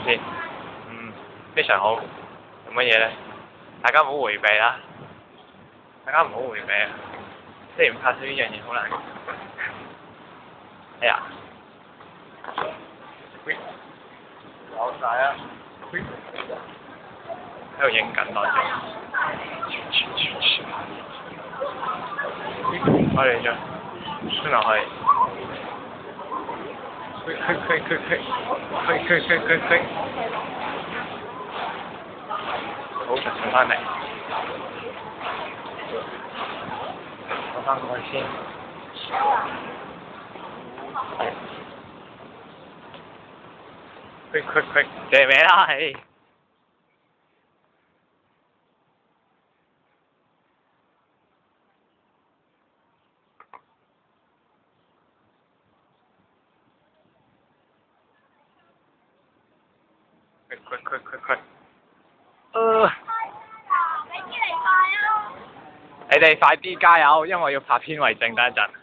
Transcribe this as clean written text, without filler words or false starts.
咪先？非常好。做乜嘢咧？大家唔好迴避啦！大家唔好迴避啊！即係唔拍攝呢樣嘢好難。哎呀！有晒啊！喺度影緊當中。我哋再伸落去。推。好，就上翻嚟。攞翻過去先。借名啦，係。你哋快啲加油，因為我要拍片為證，等一陣。